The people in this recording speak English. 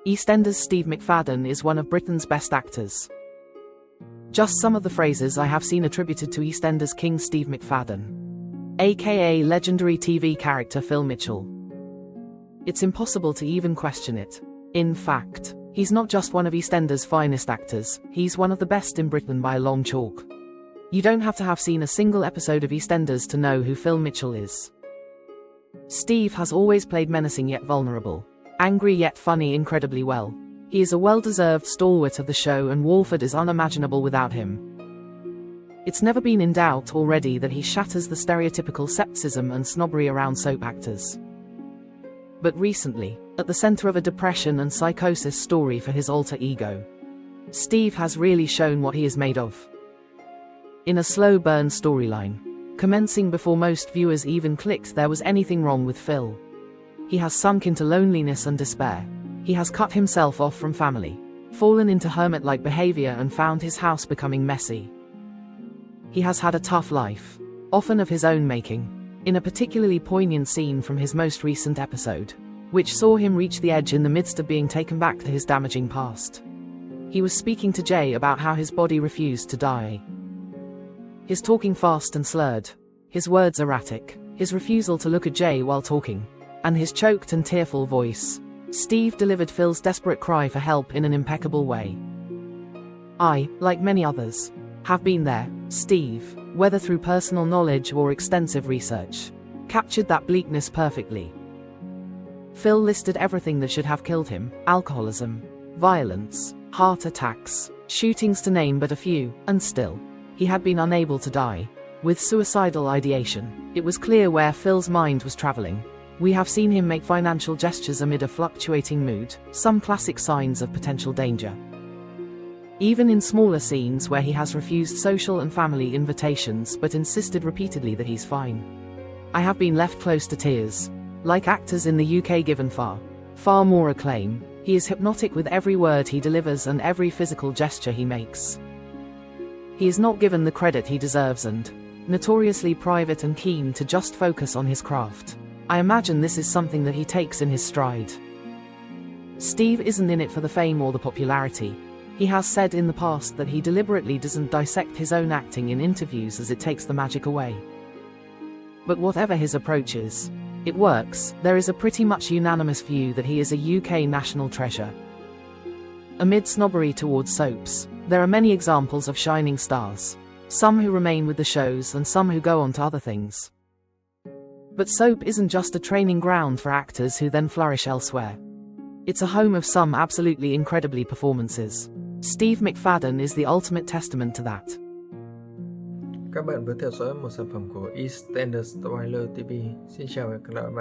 EastEnders' Steve McFadden is one of Britain's best actors. Just some of the phrases I have seen attributed to EastEnders King Steve McFadden, aka legendary TV character Phil Mitchell. It's impossible to even question it. In fact, he's not just one of EastEnders' finest actors, he's one of the best in Britain by a long chalk. You don't have to have seen a single episode of EastEnders to know who Phil Mitchell is. Steve has always played menacing yet vulnerable, angry yet funny incredibly well. He is a well-deserved stalwart of the show, and Walford is unimaginable without him. It's never been in doubt already that he shatters the stereotypical scepticism and snobbery around soap actors. But recently, at the center of a depression and psychosis story for his alter ego, Steve has really shown what he is made of. In a slow burn storyline, commencing before most viewers even clicked there was anything wrong with Phil, he has sunk into loneliness and despair. He has cut himself off from family, fallen into hermit-like behavior, and found his house becoming messy. He has had a tough life, often of his own making, in a particularly poignant scene from his most recent episode, which saw him reach the edge in the midst of being taken back to his damaging past. He was speaking to Jay about how his body refused to die. His talking fast and slurred, his words erratic, his refusal to look at Jay while talking, and his choked and tearful voice. Steve delivered Phil's desperate cry for help in an impeccable way. I, like many others, have been there. Steve, whether through personal knowledge or extensive research, captured that bleakness perfectly. Phil listed everything that should have killed him: alcoholism, violence, heart attacks, shootings, to name but a few, and still, he had been unable to die. With suicidal ideation, it was clear where Phil's mind was traveling. We have seen him make financial gestures amid a fluctuating mood, some classic signs of potential danger. Even in smaller scenes where he has refused social and family invitations but insisted repeatedly that he's fine. I have been left close to tears. Like actors in the UK given far more acclaim, he is hypnotic with every word he delivers and every physical gesture he makes. He is not given the credit he deserves and, notoriously private and keen to just focus on his craft. I imagine this is something that he takes in his stride. Steve isn't in it for the fame or the popularity. He has said in the past that he deliberately doesn't dissect his own acting in interviews as it takes the magic away. But whatever his approach is, it works. There is a pretty much unanimous view that he is a UK national treasure. Amid snobbery towards soaps, there are many examples of shining stars, some who remain with the shows and some who go on to other things. But soap isn't just a training ground for actors who then flourish elsewhere. It's a home of some absolutely incredibly performances. Steve McFadden is the ultimate testament to that. Các bạn vừa theo dõi một sản phẩm của EastEnders Spoiler TV. Xin chào và hẹn gặp lại.